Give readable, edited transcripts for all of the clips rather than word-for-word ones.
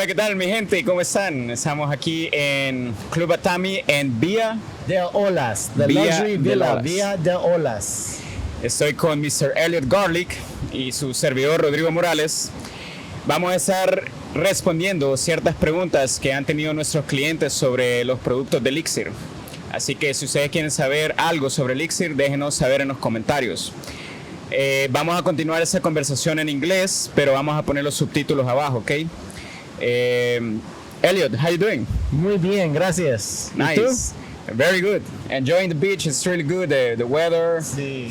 Hola, ¿qué tal mi gente? ¿Cómo están? Estamos aquí en Club Atami en Vía Del Olas, the Vía luxury del villa, Olas. Vía del Olas. Estoy con Mr. Elliot Gorlick y su servidor Rodrigo Morales. Vamos a estar respondiendo ciertas preguntas que han tenido nuestros clientes sobre los productos de Elixir. Así que si ustedes quieren saber algo sobre Elixir, déjenos saber en los comentarios. Vamos a continuar esa conversación en inglés, pero vamos a poner los subtítulos abajo, ¿ok? Elliot, how you doing? Muy bien, gracias. ¿Y tú? Nice. Very good. Enjoying the beach. It's really good. The weather. Sí,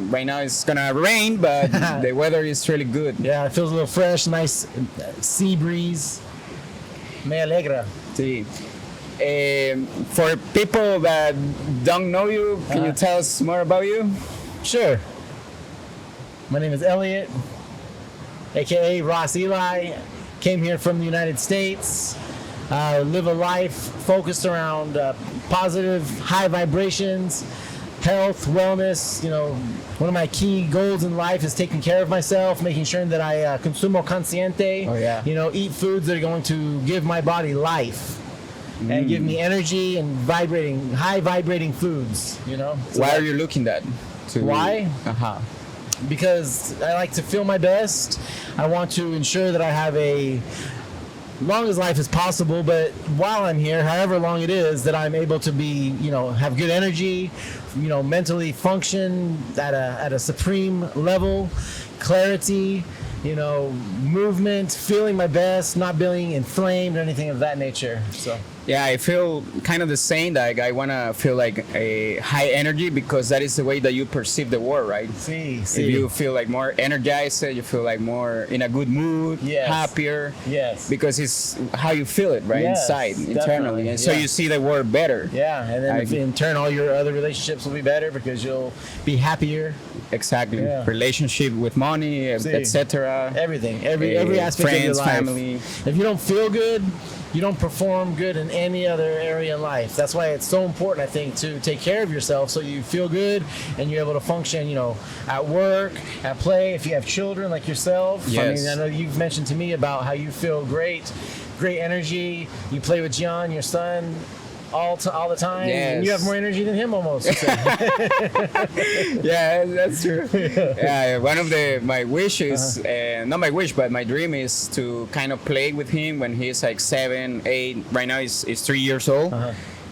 Right now it's gonna rain, but the weather is really good. Yeah, it feels a little fresh, nice sea breeze. Me alegra. Sí. For people that don't know you, can you tell us more about you? Sure. My name is Elliot, aka Ross Eli. Came here from the United States. Live a life focused around positive, high vibrations, health, wellness. You know, one of my key goals in life is taking care of myself, making sure that I consumo consciente. Oh, yeah. You know, eat foods that are going to give my body life and give me energy and high vibrating foods. You know. So Why are you looking that? Why? Uh-huh. Because I like to feel my best. I want to ensure that I have a long as life is possible, but while I'm here, however long it is, that I'm able to be, you know, have good energy, you know, mentally function at a supreme level, clarity, you know, movement, feeling my best, not being inflamed or anything of that nature. So. Yeah, I feel kind of the same. Like I want to feel like a high energy because that is the way that you perceive the world, right? See. If you feel like more energized, you feel like more in a good mood, Yes. happier. Yes. Because it's how you feel it, right? Yes, Inside, internally. definitely, And so yeah. you see the world better. Yeah, and then in turn, all your other relationships will be better because you'll be happier. Exactly. Yeah. Relationship with money, etc. Everything, every aspect of your friends, life. family. If you don't feel good, you don't perform good in any other area in life. That's why it's so important, I think, to take care of yourself so you feel good and you're able to function, you know, at work, at play. If you have children like yourself, Yes. I mean, I know you've mentioned to me about how you feel great energy. You play with John, your son, all the time. Yes. And you have more energy than him almost. Yeah, that's true. Yeah, one of my wishes, not my wish, but my dream is to kind of play with him when he's like 7, 8. Right now he's 3 years old.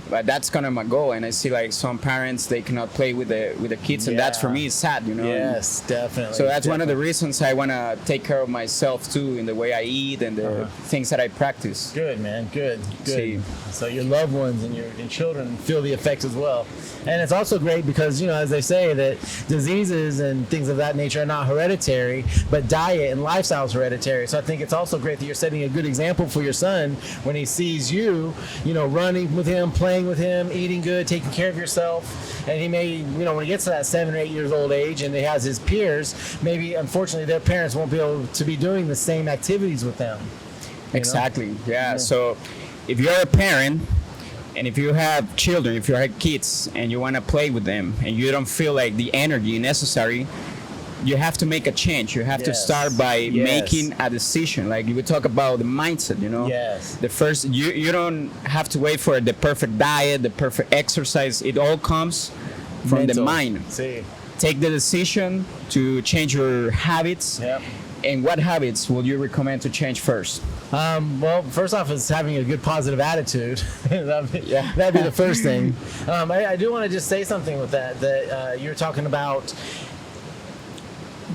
But that's kind of my goal, and I see like some parents, they cannot play with the kids, and that's for me is sad, you know. Yes, definitely. So that's one of the reasons I want to take care of myself too, in the way I eat and the things that I practice. Good, man. Good. See. So your loved ones and your children feel the effects as well. And it's also great because, you know, as they say, that diseases and things of that nature are not hereditary, but diet and lifestyle is hereditary. So I think it's also great that you're setting a good example for your son when he sees you, you know, running with him, playing with him, eating good, taking care of yourself. And he may, you know, when he gets to that 7 or 8 years old age and he has his peers, maybe unfortunately their parents won't be able to be doing the same activities with them. Exactly. Yeah. So if you're a parent and if you have children, if you have kids and you want to play with them and you don't feel like the energy necessary, you have to make a change. You have to start by making a decision. Like you would talk about the mindset, you know. Yes. The first, you don't have to wait for the perfect diet, the perfect exercise. It all comes from the mind. See. Take the decision to change your habits. Yep. And what habits would you recommend to change first? Well, first off, is having a good positive attitude. That'd be the first thing. I do want to just say something with that you're talking about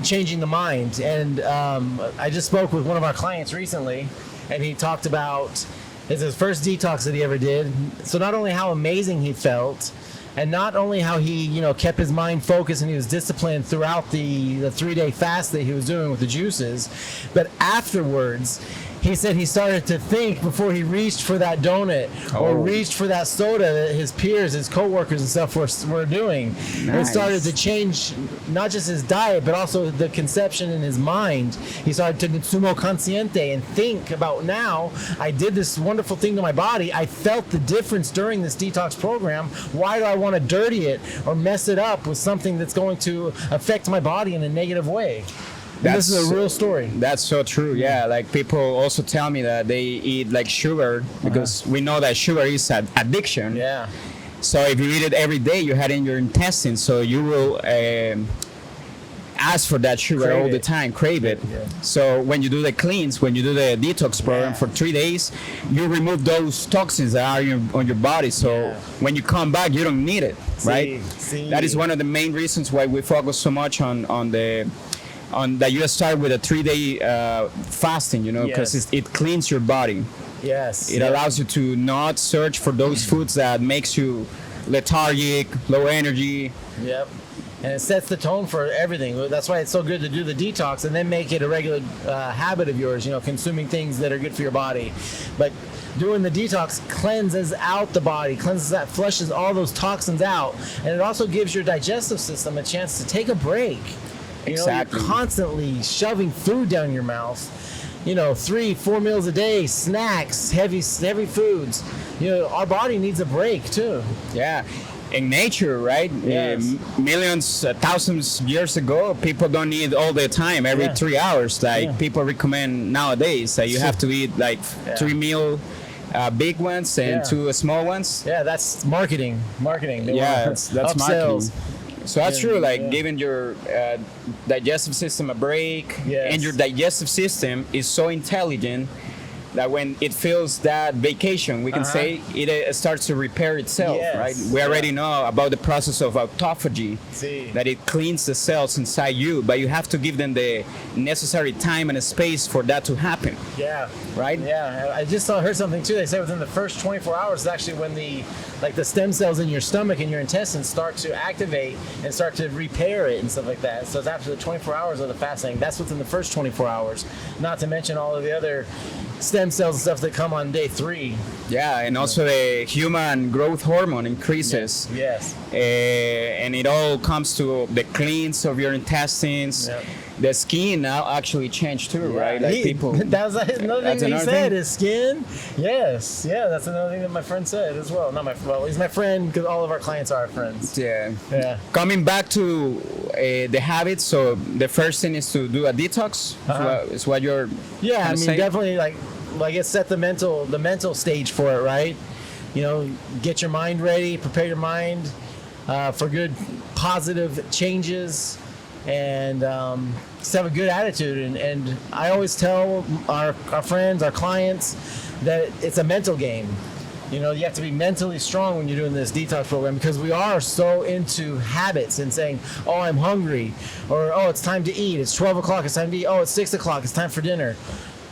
changing the mind. And I just spoke with one of our clients recently, and he talked about it's his first detox that he ever did. So not only how amazing he felt, and not only how he, you know, kept his mind focused and he was disciplined throughout the 3-day fast that he was doing with the juices, but afterwards, he said he started to think before he reached for that donut or reached for that soda that his peers, his coworkers and stuff were doing. It started to change not just his diet, but also the conception in his mind. He started to consumo consciente and think about, now I did this wonderful thing to my body. I felt the difference during this detox program. Why do I want to dirty it or mess it up with something that's going to affect my body in a negative way? This is a real story. That's so true. Yeah, like people also tell me that they eat like sugar because we know that sugar is an addiction. Yeah. So if you eat it every day, you had it in your intestines, so you will ask for that sugar Crave all the it. time, crave it. Yeah. So when you do the cleanse, when you do the detox program for 3 days, you remove those toxins that are on your body. So when you come back, you don't need it, right? See. That is one of the main reasons why we focus so much on that you start with a 3-day fasting, you know, because it cleans your body. Yes. It allows you to not search for those foods that makes you lethargic, low energy. Yep. And it sets the tone for everything. That's why it's so good to do the detox and then make it a regular habit of yours, you know, consuming things that are good for your body. But doing the detox cleanses out the body, flushes all those toxins out. And it also gives your digestive system a chance to take a break. You know, you're constantly shoving food down your mouth. You know, 3-4 meals a day, snacks, heavy foods. You know, our body needs a break too. Yeah. In nature, right? Yes. Millions, thousands years ago, people don't eat all the time, every 3 hours. Like people recommend nowadays that you have to eat like 3 meal big ones and 2 small ones. Yeah, that's marketing. They that's upsells. marketing. So that's true, like giving your digestive system a break, and your digestive system is so intelligent that when it feels that vacation, we can say it starts to repair itself, right? We already know about the process of autophagy, that it cleans the cells inside you, but you have to give them the necessary time and space for that to happen. Yeah. Right? Yeah. I just heard something too. They say within the first 24 hours is actually when the stem cells in your stomach and your intestines start to activate and start to repair it and stuff like that. So it's after the 24 hours of the fasting. That's within the first 24 hours. Not to mention all of the other stem cells and stuff that come on day 3. Yeah, and also the human growth hormone increases. Yes. And it all comes to the cleanse of your intestines. Yep. The skin now actually changed too, right? Like people. That's another thing he said. His skin. Yes. Yeah, that's another thing that my friend said as well. He's my friend because all of our clients are our friends. Yeah. Yeah. Coming back to the habits, so the first thing is to do a detox. Is what you're. Yeah, I mean, definitely like it set the mental stage for it, right? You know, get your mind ready, prepare your mind for good, positive changes. And just have a good attitude. And I always tell our friends, our clients, that it's a mental game. You know, you have to be mentally strong when you're doing this detox program because we are so into habits and saying, oh, I'm hungry, or oh, it's time to eat. It's 12 o'clock, it's time to eat. Oh, it's 6 o'clock, it's time for dinner.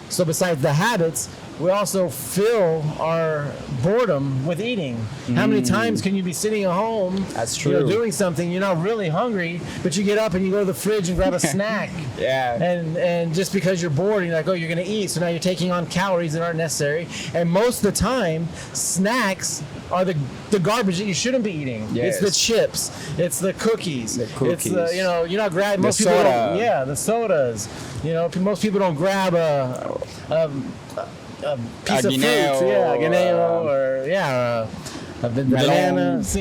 So besides the habits, we also fill our boredom with eating. How many times can you be sitting at home, that's true, you know, doing something, you're not really hungry, but you get up and you go to the fridge and grab a snack. Yeah. And just because you're bored, you're like, oh, you're going to eat. So now you're taking on calories that aren't necessary. And most of the time, snacks are the garbage that you shouldn't be eating. Yes. It's the chips. It's the cookies. It's the, you know, you're not grabbing. Most people don't, the sodas. You know, most people don't grab a piece of fruit, guineo, or a banana, as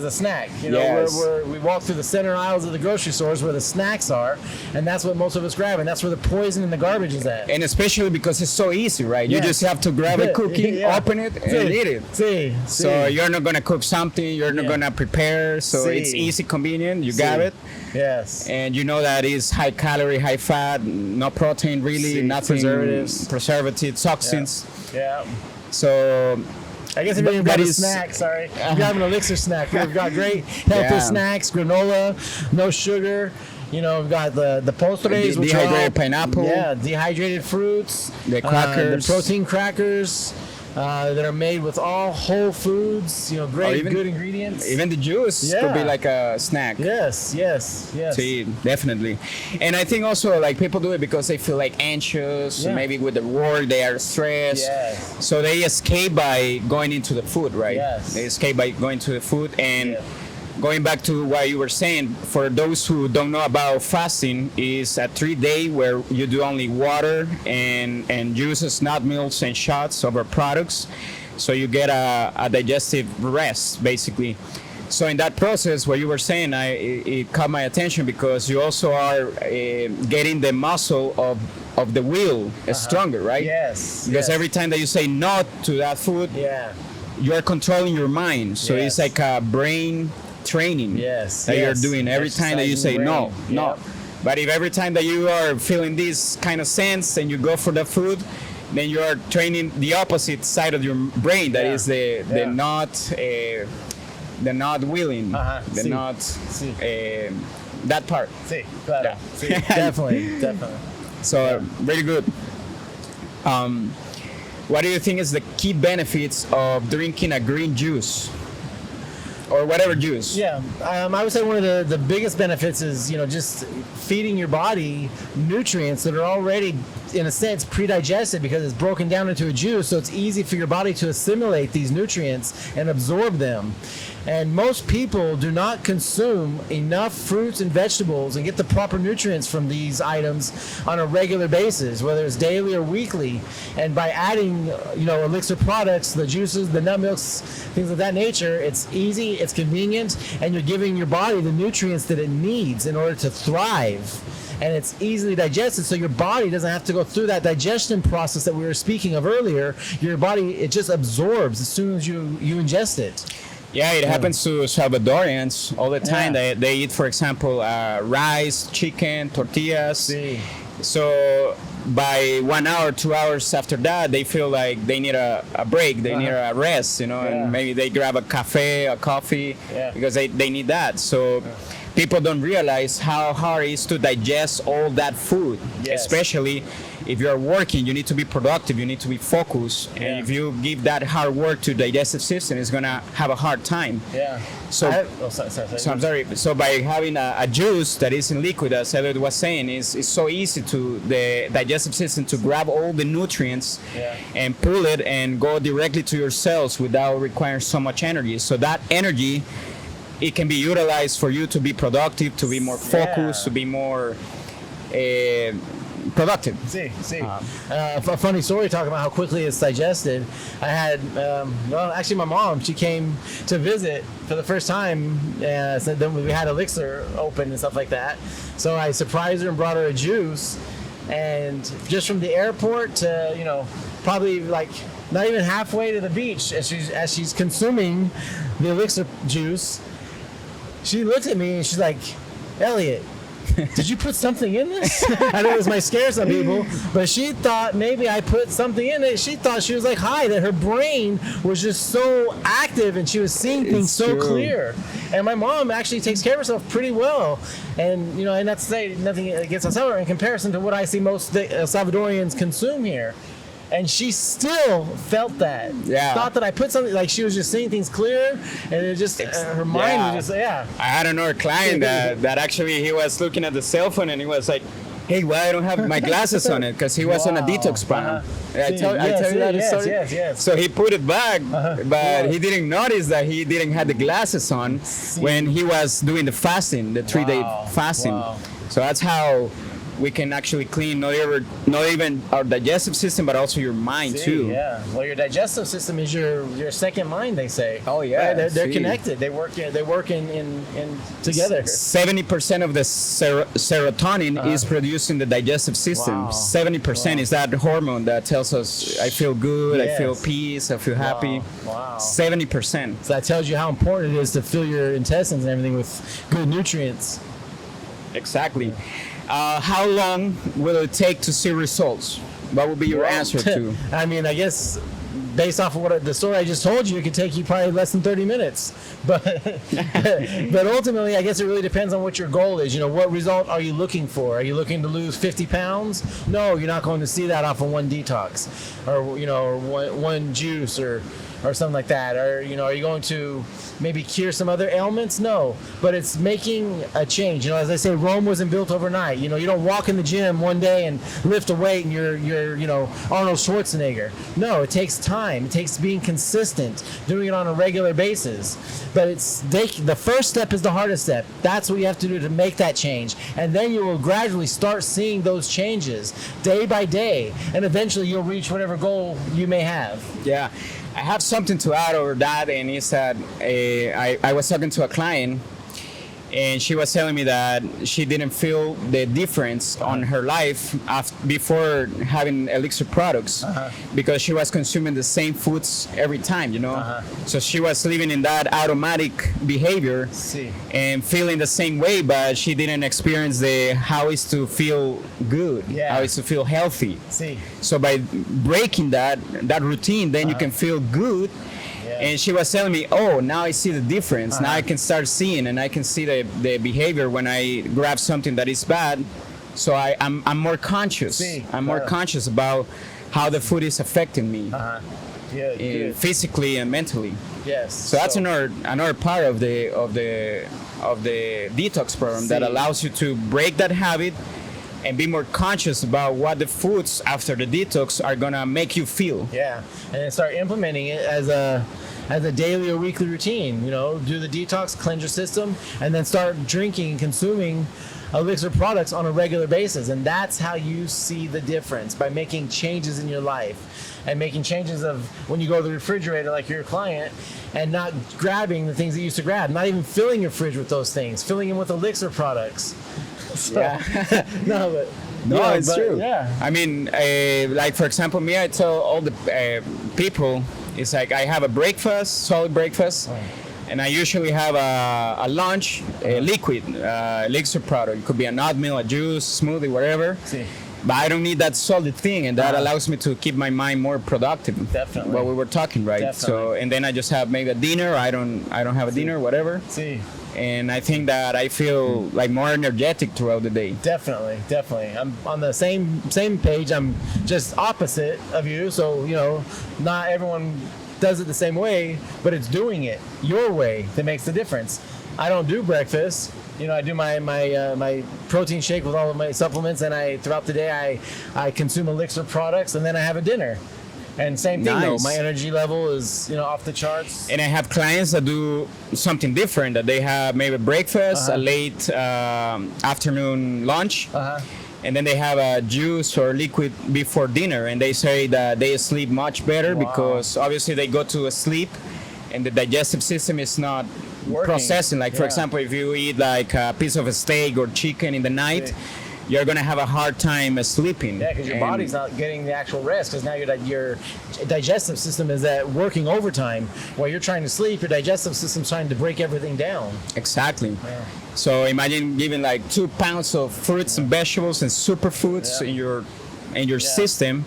a snack. You know, we walk through the center aisles of the grocery stores where the snacks are, and that's what most of us grab, and that's where the poison and the garbage is at. And especially because it's so easy, right? You just have to grab a cookie, open it, and eat it. So you're not gonna cook something, you're not gonna prepare, so it's easy, convenient. You got it. Yes. And you know that is high calorie, high fat, no protein really, nothing, preservatives, toxins. Yeah. So I guess if you're going to a snack, sorry. If you have an Elixir snack, we've got great healthy snacks, granola, no sugar. You know, we've got the postres, which dehydrated pineapple. Yeah, dehydrated fruits. The crackers. The protein crackers. That are made with all whole foods, you know, great, good ingredients. Even the juice could be like a snack. Yes. To eat, definitely. And I think also like people do it because they feel like anxious, maybe with the work they are stressed. Yes. So they escape by going into the food, right? Yes. They escape by going to the food and going back to what you were saying, for those who don't know about fasting, is a 3-day where you do only water and juices, nut milks, and shots of our products. So you get a digestive rest, basically. So in that process, what you were saying, it caught my attention because you also are getting the muscle of the will stronger, right? Yes. Because every time that you say no to that food, you are controlling your mind. So it's like a brain training that you're doing every time that you say no. But if every time that you are feeling this kind of sense and you go for the food, then you are training the opposite side of your brain. That is the not willing, not that part. Sí, claro. Sí, definitely. So very good. What do you think is the key benefits of drinking a green juice? Or whatever juice. Yeah, I would say one of the biggest benefits is, just feeding your body nutrients that are already, in a sense, pre-digested because it's broken down into a juice, so it's easy for your body to assimilate these nutrients and absorb them. And most people do not consume enough fruits and vegetables and get the proper nutrients from these items on a regular basis, whether it's daily or weekly. And by adding, Elixir products, the juices, the nut milks, things of that nature, it's easy, it's convenient, and you're giving your body the nutrients that it needs in order to thrive. And it's easily digested, so your body doesn't have to go through that digestion process that we were speaking of earlier. Your body, it just absorbs as soon as you ingest it. Yeah, it happens to Salvadorians all the time. They eat, for example, rice, chicken, tortillas. So by 1 hour, 2 hours after that, they feel like they need a break, they need a rest, and maybe they grab a coffee, because they need that. So people don't realize how hard it is to digest all that food, especially if you're working. You need to be productive, you need to be focused, and if you give that hard work to digestive system, it's gonna have a hard time. So I'm sorry. So by having a juice that is in liquid, as Elliot was saying, it's so easy to the digestive system to grab all the nutrients and pull it and go directly to your cells without requiring so much energy. So that energy, it can be utilized for you to be productive, to be more focused, to be more productive. A funny story talking about how quickly it's digested. I had, actually my mom, she came to visit for the first time, so then we had Elixir open and stuff like that. So I surprised her and brought her a juice, and just from the airport to, probably like not even halfway to the beach, as she's consuming the Elixir juice, she looked at me and she's like, Elliot, did you put something in this? I know this might scare some people, but she thought maybe I put something in it. She thought she was like high, that her brain was just so active and she was seeing things so clear. And my mom actually takes care of herself pretty well. And, and not to say nothing against El Salvador in comparison to what I see most El Salvadorians consume here. And she still felt that. Thought that I put something, like she was just seeing things clear, and it just, her mind was just, I had another client that actually he was looking at the cell phone and he was like, hey, why I don't have my glasses on it? Because he was on a detox plan. I tell you that story? So he put it back, but he didn't notice that he didn't have the glasses on when he was doing the fasting, the 3-day fasting. So that's how we can actually clean not even our digestive system, but also your mind too. Well, your digestive system is your second mind, they say. Oh yeah, right? They're connected. They work in together. 70% of the serotonin is produced in the digestive system. 70% is that hormone that tells us I feel good, I feel peace, I feel happy. 70%. So that tells you how important it is to fill your intestines and everything with good nutrients. Exactly. How long will it take to see results? What would be your answer to? I mean, I guess based off of the story I just told you, it could take you probably less than 30 minutes. But ultimately, I guess it really depends on what your goal is. What result are you looking for? Are you looking to lose 50 pounds? No, you're not going to see that off of one detox or one juice or something like that. Or, are you going to maybe cure some other ailments? No, but it's making a change. As I say, Rome wasn't built overnight. You don't walk in the gym one day and lift a weight and you're Arnold Schwarzenegger. No, it takes time. It takes being consistent, doing it on a regular basis. But the first step is the hardest step. That's what you have to do to make that change. And then you will gradually start seeing those changes day by day. And eventually you'll reach whatever goal you may have. Yeah. I have something to add over that, and it's that I was talking to a client, and she was telling me that she didn't feel the difference on her life before having Elixir products because she was consuming the same foods every time, you know. So she was living in that automatic behavior and feeling the same way, but she didn't experience how it's to feel good, how it's to feel healthy. So by breaking that routine, then you can feel good. And she was telling me, oh, now I see the difference. Now I can start seeing, and I can see the behavior when I grab something that is bad. So I'm more conscious. I'm more conscious about how the food is affecting me, physically and mentally. Yes. So that's another part of the detox program that allows you to break that habit and be more conscious about what the foods after the detox are gonna make you feel. Yeah, and then start implementing it as a daily or weekly routine. You know, do the detox, cleanse your system, and then start drinking and consuming Elixir products on a regular basis. And that's how you see the difference, by making changes in your life and making changes of when you go to the refrigerator like your client, and not grabbing the things that you used to grab, not even filling your fridge with those things, filling them with Elixir products. So, it's true. Yeah. I mean, like for example, me, I tell all the people, it's like I have a breakfast, solid breakfast, and I usually have a lunch, a liquid Elixir product. It could be an oatmeal, a juice, smoothie, whatever. But I don't need that solid thing, and that allows me to keep my mind more productive. Definitely. What we were talking, right? Definitely. So, and then I just have maybe a dinner. I don't have a dinner, whatever. And I think that I feel like more energetic throughout the day. Definitely. I'm on the same page. I'm just opposite of you. So, you know, not everyone does it the same way, but it's doing it your way that makes the difference. I don't do breakfast. You know, I do my protein shake with all of my supplements, and throughout the day I consume Elixir products, and then I have a dinner. And same thing though, my energy level is, you know, off the charts. And I have clients that do something different, that they have maybe breakfast, a late afternoon lunch, and then they have a juice or liquid before dinner, and they say that they sleep much better because obviously they go to sleep and the digestive system is not processing. Like for example, if you eat like a piece of a steak or chicken in the night, you're gonna have a hard time sleeping. Yeah, because your body's not getting the actual rest. Because now your digestive system is working overtime. While you're trying to sleep, your digestive system's trying to break everything down. Exactly. Yeah. So imagine giving like 2 pounds of fruits and vegetables and superfoods in your system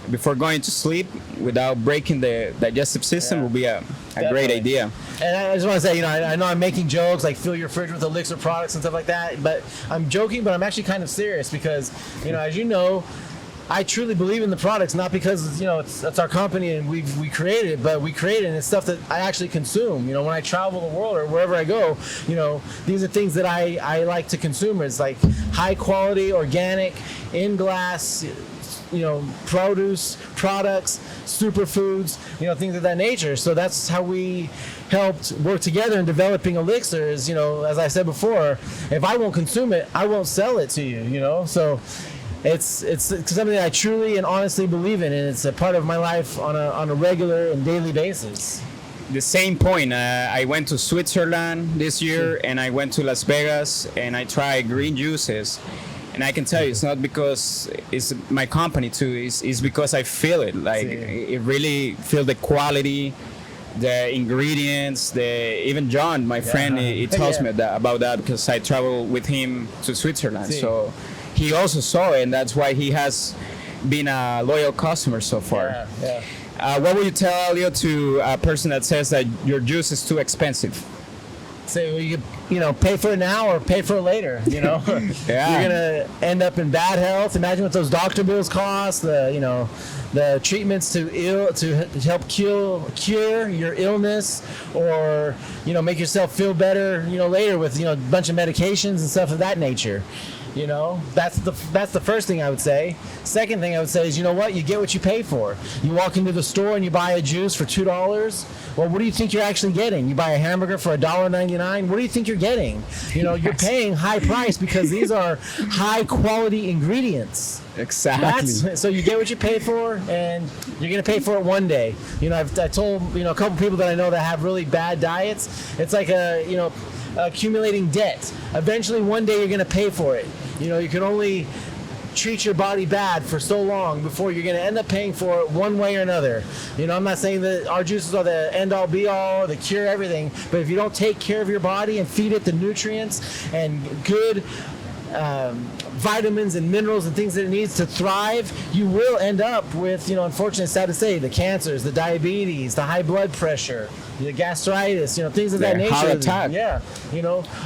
before going to sleep without breaking the digestive system would be a great idea. And I just want to say, you know, I know I'm making jokes like fill your fridge with Elixir products and stuff like that, but I'm joking, but I'm actually kind of serious because, you know, as you know, I truly believe in the products, not because, you know, it's our company and we created it, but we created it and it's stuff that I actually consume. You know, when I travel the world or wherever I go, you know, these are things that I like to consume. It's like high quality, organic, in glass, you know, produce, products, superfoods, you know, things of that nature. So that's how we helped work together in developing Elixir is, you know, as I said before, if I won't consume it, I won't sell it to you, you know? So it's something that I truly and honestly believe in, and it's a part of my life on a regular and daily basis. The same point, I went to Switzerland this year and I went to Las Vegas and I tried green juices. And I can tell you, it's not because it's my company too. It's because I feel it. Like it really feel the quality, the ingredients. Even John, my friend, he tells me about that because I travel with him to Switzerland. So he also saw it, and that's why he has been a loyal customer so far. What would you tell Elliot to a person that says that your juice is too expensive? Say, well, you know, pay for it now or pay for it later. You know, you're gonna end up in bad health. Imagine what those doctor bills cost. The treatments to help cure your illness, or you know, make yourself feel better. You know, later with a bunch of medications and stuff of that nature. You know, that's the first thing I would say. Second thing I would say is, you know what? You get what you pay for. You walk into the store and you buy a juice for $2. Well, what do you think you're actually getting? You buy a hamburger for $1.99. What do you think you're getting? You know, you're paying high price because these are high quality ingredients. Exactly. So you get what you pay for, and you're gonna pay for it one day. I told a couple people that I know that have really bad diets. It's like accumulating debt. Eventually, one day you're gonna pay for it. You can only treat your body bad for so long before you're going to end up paying for it one way or another. I'm not saying that our juices are the end all be all, the cure everything, but if you don't take care of your body and feed it the nutrients and good vitamins and minerals and things that it needs to thrive, you will end up with, unfortunately, it's sad to say, the cancers, the diabetes, the high blood pressure, the gastritis, things of that nature. Heart attack. Yeah.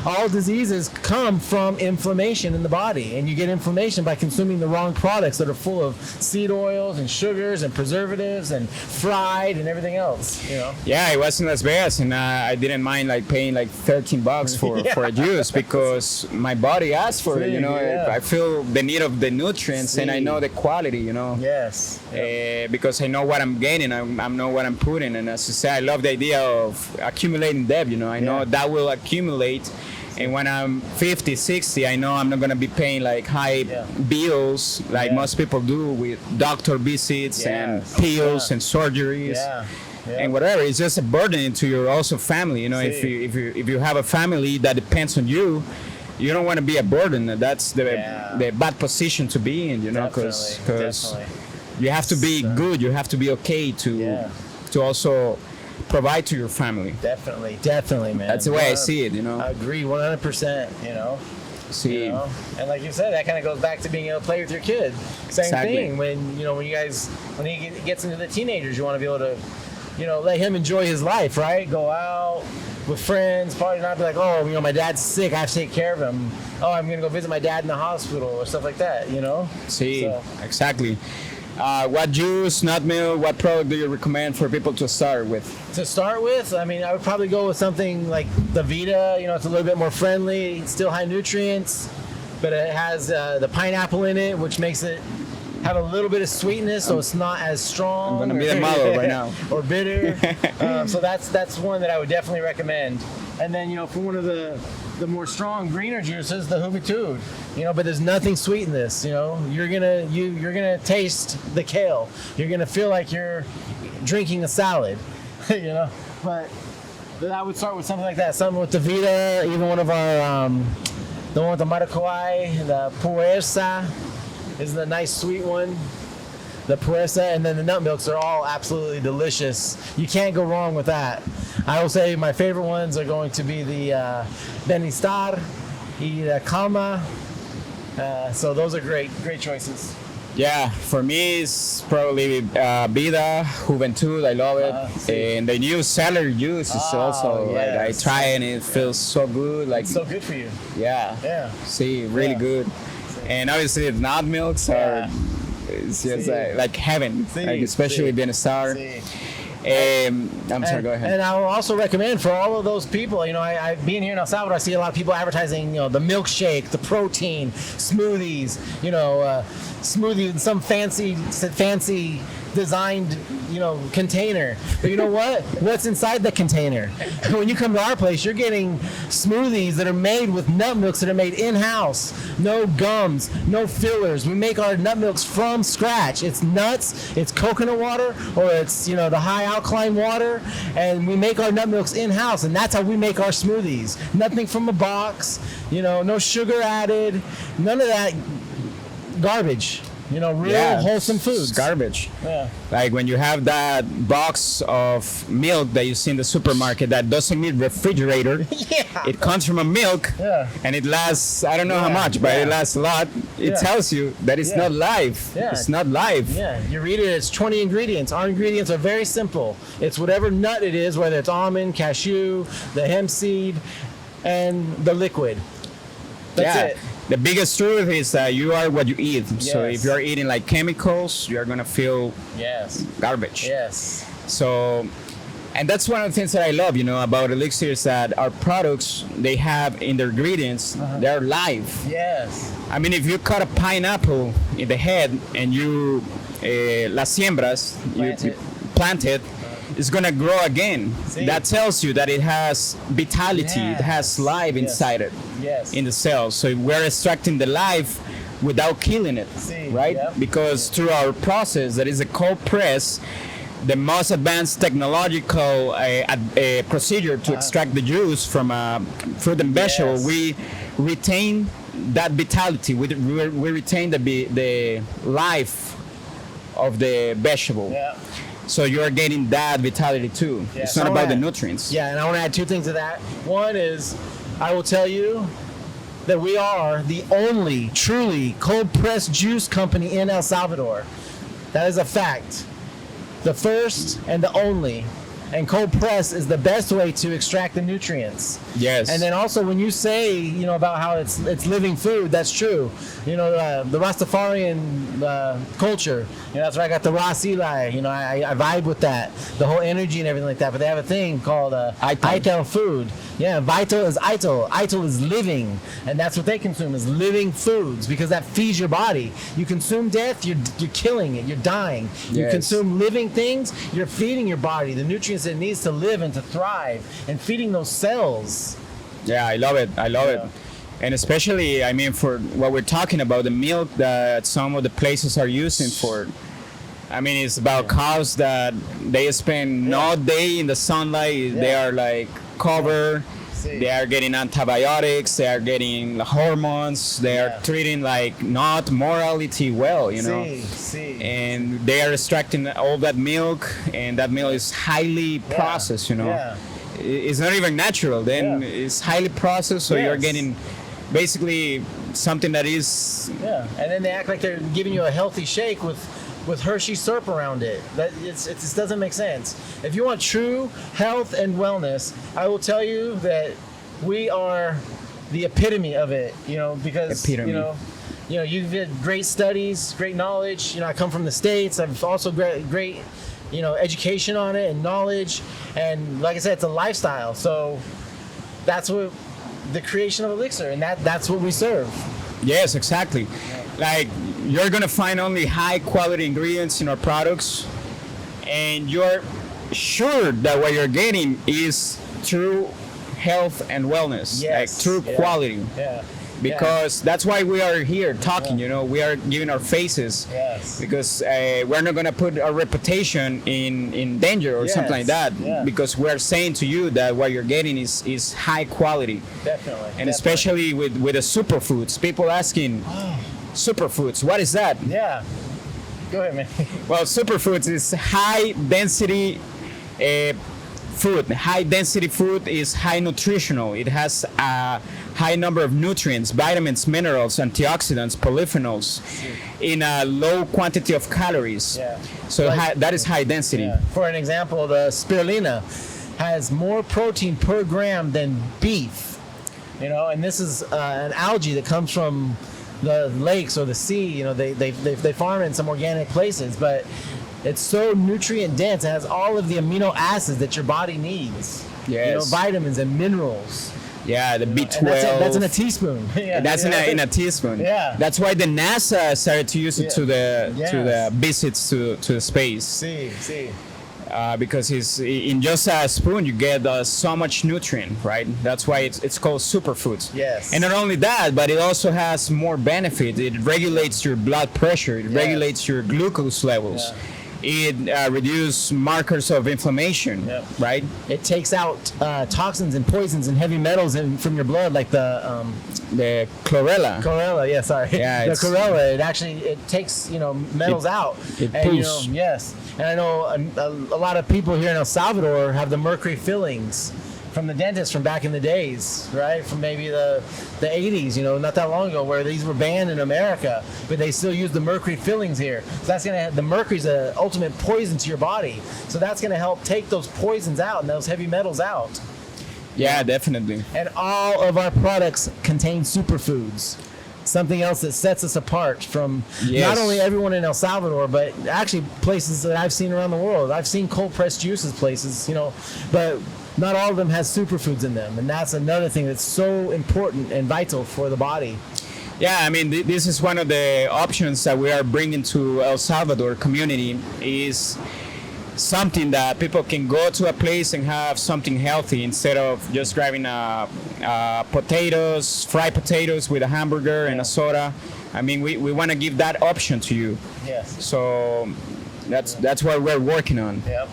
All diseases come from inflammation in the body, and you get inflammation by consuming the wrong products that are full of seed oils and sugars and preservatives and fried and everything else. Yeah, I was in Las Vegas, and I didn't mind paying $13 for a juice because my body asked for it. I feel the need of the nutrients, and I know the quality. Yes. Because I know what I'm gaining, I know what I'm putting, and as you say, I love the idea of accumulating debt. I know that will accumulate, and when I'm 50, 60, I know I'm not going to be paying high bills most people do with doctor visits and pills and surgeries. And whatever. It's just a burden to your also family. If you have a family that depends on you, you don't want to be a burden. That's the bad position to be in, because you have to be good. You have to be okay to also provide to your family. Definitely, man. That's the way I see it. I agree 100%. See, and like you said, that kind of goes back to being able to play with your kid. Same thing. When when he gets into the teenagers, you want to be able to, let him enjoy his life, right? Go out with friends, party, not be like, oh, my dad's sick, I have to take care of him. Oh, I'm gonna go visit my dad in the hospital or stuff like that. See, exactly. What juice, nut milk, what product do you recommend for people to start with? I would probably go with something like the Vida. It's a little bit more friendly, still high nutrients, but it has the pineapple in it, which makes it have a little bit of sweetness, so it's not as strong. I'm gonna be the model right now. Or bitter. So that's one that I would definitely recommend. And then for one of the more strong greener juices, the Juventud. But there's nothing sweet in this. You're gonna taste the kale. You're gonna feel like you're drinking a salad. But I would start with something like that. Something with the Vida, even one of our the one with the maracuyá, the pieza is the nice sweet one. The pieza, and then the nut milks are all absolutely delicious. You can't go wrong with that. I will say my favorite ones are going to be the bienestar and the calma. So those are great choices. Yeah, for me it's probably Vida, Juventud. I love it, and the new celery juice is also I try and it feels so good. It's so good for you. Yeah. See, really good. And obviously the nut milks are it's just like heaven, especially bienestar. I'm sorry, go ahead. And I will also recommend for all of those people, I being here in El Salvador, I see a lot of people advertising, the milkshake, the protein, smoothies, smoothie in some fancy designed, container. But you know what? What's inside the container? When you come to our place, you're getting smoothies that are made with nut milks that are made in-house. No gums, no fillers. We make our nut milks from scratch. It's nuts, it's coconut water, or it's, the high alkaline water, and we make our nut milks in-house, and that's how we make our smoothies. Nothing from a box, no sugar added, none of that garbage. Real wholesome foods. It's garbage. Yeah. Like when you have that box of milk that you see in the supermarket that doesn't need refrigerator. It comes from a milk. And it lasts, I don't know how much, but it lasts a lot. It tells you that it's not live. It's not live. Yeah. You read it, it's 20 ingredients. Our ingredients are very simple. It's whatever nut it is, whether it's almond, cashew, the hemp seed, and the liquid. That's it. The biggest truth is that you are what you eat. So if you are eating chemicals, you are going to feel garbage. So, and that's one of the things that I love, about Elixir is that our products, they have in their ingredients, they're live. I mean, if you cut a pineapple in the head and you las siembras, you plant it, it's going to grow again. That tells you that it has vitality, it has life inside it, in the cells. So if we're extracting the life, without killing it, right? Yep. Because through our process, that is a cold press, the most advanced technological procedure to extract the juice from fruit and vegetable, we retain that vitality. We retain the life of the vegetable. Yeah. So you're getting that vitality too. Yeah. It's not about the nutrients. Yeah, and I want to add two things to that. One is, I will tell you that we are the only truly cold pressed juice company in El Salvador. That is a fact. The first and the only. And cold press is the best way to extract the nutrients. Yes. And then also when you say, about how it's living food, that's true. The Rastafarian culture, that's where I got the Ras Eli. I vibe with that, the whole energy and everything like that. But they have a thing called Ital food. Yeah, vital is Ital. Ital is living, and that's what they consume, is living foods, because that feeds your body. You consume death, you're killing it, you're dying. You Yes. consume living things, you're feeding your body the nutrients it needs to live and to thrive, and feeding those cells. Yeah, I love it. And especially, for what we're talking about, the milk that some of the places are using for, it's about cows that they spend all day in the sunlight. They are like covered. They are getting antibiotics. They are getting hormones. They are treating like not morality well, And they are extracting all that milk, and that milk is highly processed, It's not even natural. Then it's highly processed, so you're getting basically something that is. Yeah, and then they act like they're giving you a healthy shake with Hershey syrup around it. It just doesn't make sense. If you want true health and wellness, I will tell you that we are the epitome of it. Because you've had great studies, great knowledge. I come from the States. I've also great education on it and knowledge. And like I said, it's a lifestyle. So that's what the creation of Elixir, and that's what we serve. Yes, exactly. Like, you're gonna find only high quality ingredients in our products, and you're sure that what you're getting is true health and wellness, like true quality. Yeah. Because that's why we are here talking. We are giving our faces. Yes. Because we're not gonna put our reputation in danger or something like that. Yeah. Because we're saying to you that what you're getting is high quality. Definitely. And especially with the superfoods. People asking, superfoods, what is that? Yeah. Go ahead, man. Well, superfoods is high density food. High density food is high nutritional. It has a high number of nutrients, vitamins, minerals, antioxidants, polyphenols in a low quantity of calories. Yeah. So that is high density. Yeah. For an example, the spirulina has more protein per gram than beef. And this is an algae that comes from the lakes or the sea. They farm it in some organic places, but it's so nutrient dense. It has all of the amino acids that your body needs. Yes. Vitamins and minerals. Yeah, the B12. That's in a teaspoon. That's in a teaspoon. Yeah. That's why the NASA started to use it to the visits to the space. See. Because it's in just a spoon you get so much nutrient, right? That's why it's called superfoods. Yes. And not only that, but it also has more benefit. It regulates your blood pressure. It regulates your glucose levels. Yeah. It reduces markers of inflammation, right? It takes out toxins and poisons and heavy metals from your blood, like the chlorella. Chlorella, yeah, sorry. Yeah, the chlorella. It takes metals out. It and pulls. yes. And I know a lot of people here in El Salvador have the mercury fillings from the dentist from back in the days, right? From maybe the 80s, not that long ago, where these were banned in America, but they still use the mercury fillings here. So that's the mercury's the ultimate poison to your body. So that's gonna help take those poisons out and those heavy metals out. Yeah, definitely. And all of our products contain superfoods. Something else that sets us apart from not only everyone in El Salvador, but actually places that I've seen around the world. I've seen cold pressed juices places, but not all of them has superfoods in them, and that's another thing that's so important and vital for the body. Yeah, this is one of the options that we are bringing to El Salvador community, is something that people can go to a place and have something healthy instead of just grabbing fried potatoes with a hamburger and a soda. I mean, we want to give that option to you. Yes. So that's what we're working on. Yep.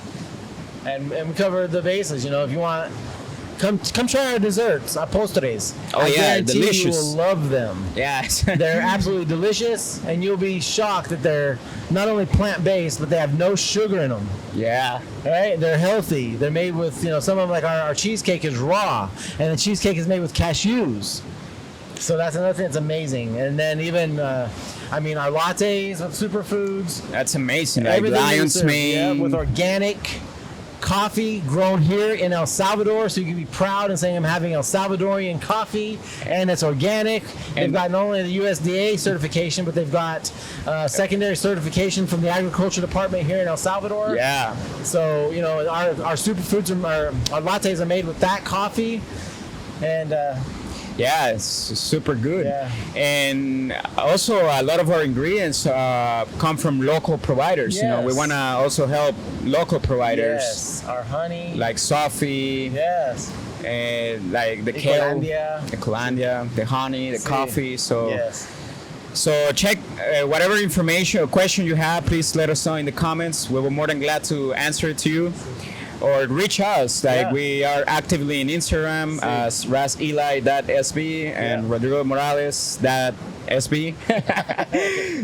And we cover the bases. You know, if you want, come try our desserts, our postres. Oh, I yeah, guarantee delicious. You will love them. Yes. They're absolutely delicious, and you'll be shocked that they're not only plant-based, but they have no sugar in them. Yeah. Right? They're healthy. They're made with, some of them, like our cheesecake is raw, and the cheesecake is made with cashews. So that's another thing that's amazing. And then even, our lattes with superfoods. That's amazing. Like Everything lion's is, mane. with organic coffee grown here in El Salvador, so you can be proud and saying I'm having El Salvadorian coffee, and it's organic. They've got not only the USDA certification, but they've got secondary certification from the agriculture department here in El Salvador. Yeah. So our superfoods our lattes are made with that coffee, and Yeah, it's super good. Yeah. And also a lot of our ingredients come from local providers. You know, we Yes. want to also help local providers. yes, our honey, Like Sophie, yes, and like the kale, Ecolandia. the Colandia, the honey, the Sí. coffee. So yes. so check whatever information or question you have, please let us know in the comments. We will more than glad to answer it to you. Or reach us. Like Yeah. we are actively in Instagram Sí. as raseli.sb and Yeah. Rodrigo Morales.sb.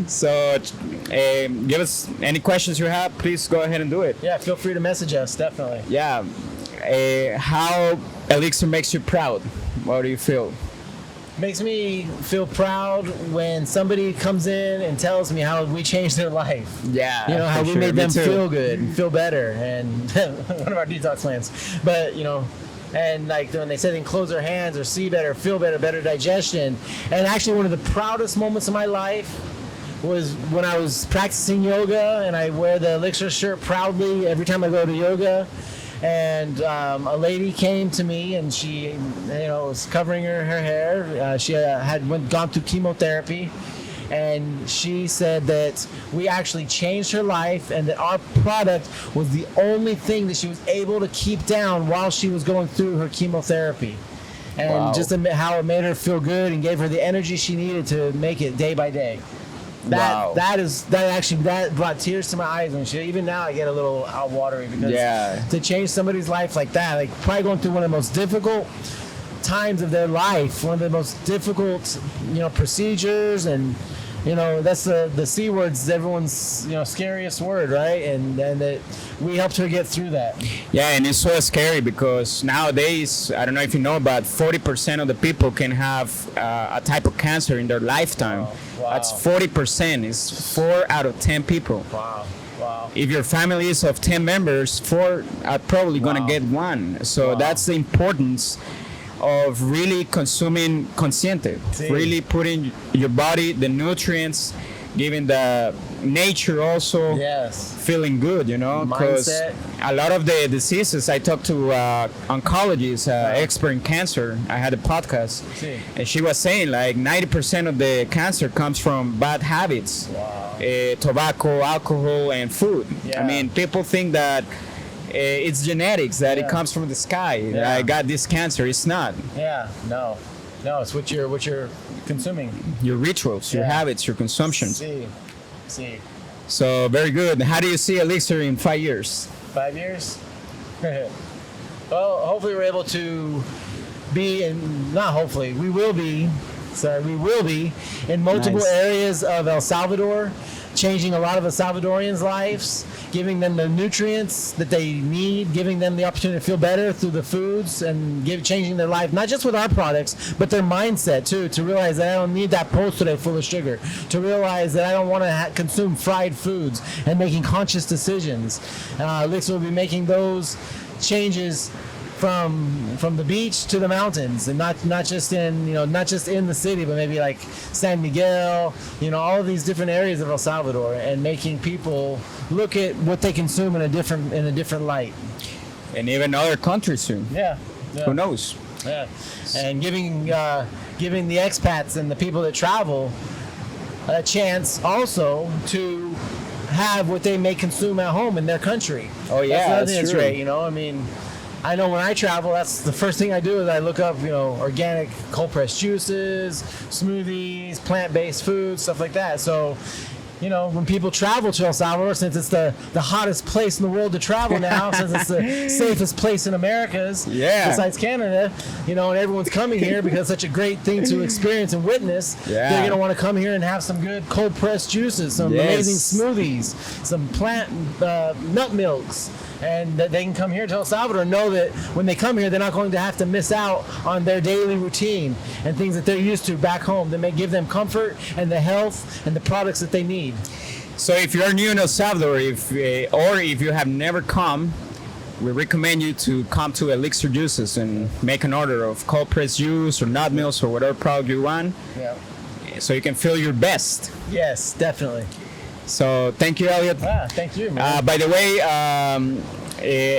So give us any questions you have, please go ahead and do it. Yeah, feel free to message us, definitely. Yeah. How Elixir makes you proud? What do you feel? Makes me feel proud when somebody comes in and tells me how we changed their life. Yeah. How for we sure. made Me them too. feel good, feel better, and one of our detox plans. But and like when they say they can close their hands or see better, feel better, better digestion. And actually, one of the proudest moments of my life was when I was practicing yoga, and I wear the Elixir shirt proudly every time I go to yoga. And a lady came to me, and she, was covering her hair. She had gone through chemotherapy, and she said that we actually changed her life, and that our product was the only thing that she was able to keep down while she was going through her chemotherapy. And Wow. just how it made her feel good and gave her the energy she needed to make it day by day. Wow. That brought tears to my eyes, and even now I get a little watery because Yeah. to change somebody's life like that, like probably going through one of the most difficult times of their life, one of the most difficult procedures, and that's the C word's everyone's scariest word, right? And that we helped her get through that. Yeah, and it's so scary because nowadays, I don't know if you know, but 40% of the people can have a type of cancer in their lifetime. Wow. That's 40%. It's 4 out of 10 people. Wow. If your family is of 10 members, 4 are probably going to Wow. get one. So Wow. that's the importance of really consuming consciente, Sí. really putting your body the nutrients, giving the nature also Yes. feeling good, because Mindset. a lot of the diseases, I talked to oncologist, expert in cancer. I had a podcast, Sí. and she was saying like 90% of the cancer comes from bad habits, tobacco, alcohol, and food. Yeah. I mean, people think that it's genetics, that it Yeah. comes from the sky. Yeah. I got this cancer. It's not. Yeah. No. It's what you're consuming. Your rituals, your Yeah. habits, your consumptions. See. So very good. How do you see Elixir in 5 years? 5 years? Well, hopefully we're able to be we will be in multiple Nice. areas of El Salvador, changing a lot of El Salvadorians' lives, giving them the nutrients that they need, giving them the opportunity to feel better through the foods, and changing their life, not just with our products, but their mindset too, to realize that I don't need that postre full of sugar, to realize that I don't want to consume fried foods, and making conscious decisions. Elixir will be making those changes from the beach to the mountains, and not just in the city, but maybe like San Miguel, all of these different areas of El Salvador, and making people look at what they consume in a different light. And even other countries soon. Yeah. Who knows? Yeah. And giving the expats and the people that travel a chance also to have what they may consume at home in their country. Oh, yeah, that's another that's thing that's true. great. I mean, I know when I travel, that's the first thing I do is I look up, organic cold pressed juices, smoothies, plant-based foods, stuff like that. So, when people travel to El Salvador, since it's the hottest place in the world to travel now, since it's the safest place in Americas, besides Canada, and everyone's coming here because it's such a great thing to experience and witness. They're going to want to come here and have some good cold pressed juices, some amazing smoothies, some plant nut milks. And that they can come here to El Salvador and know that when they come here, they're not going to have to miss out on their daily routine and things that they're used to back home that may give them comfort and the health and the products that they need. So if you're new in El Salvador, or if you have never come, we recommend you to come to Elixir Juices and make an order of cold pressed juice or nut milks or whatever product you want, so you can feel your best. Yes, definitely. So thank you, Elliot. Thank you, man. By the way,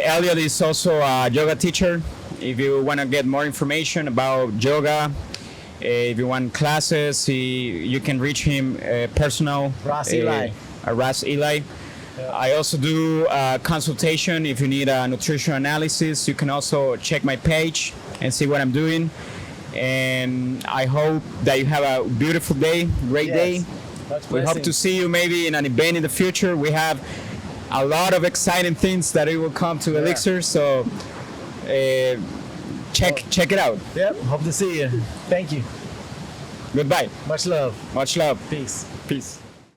Elliot is also a yoga teacher. If you want to get more information about yoga, if you want classes, you can reach him personal. Ross Eli. Ross Eli. I also do consultation. If you need a nutrition analysis, you can also check my page and see what I'm doing. And I hope that you have a beautiful day, great day. We hope to see you maybe in an event in the future. We have a lot of exciting things that it will come to Elixir, so check it out. Yep, hope to see you. Thank you. Goodbye. Much love. Much love. Peace. Peace.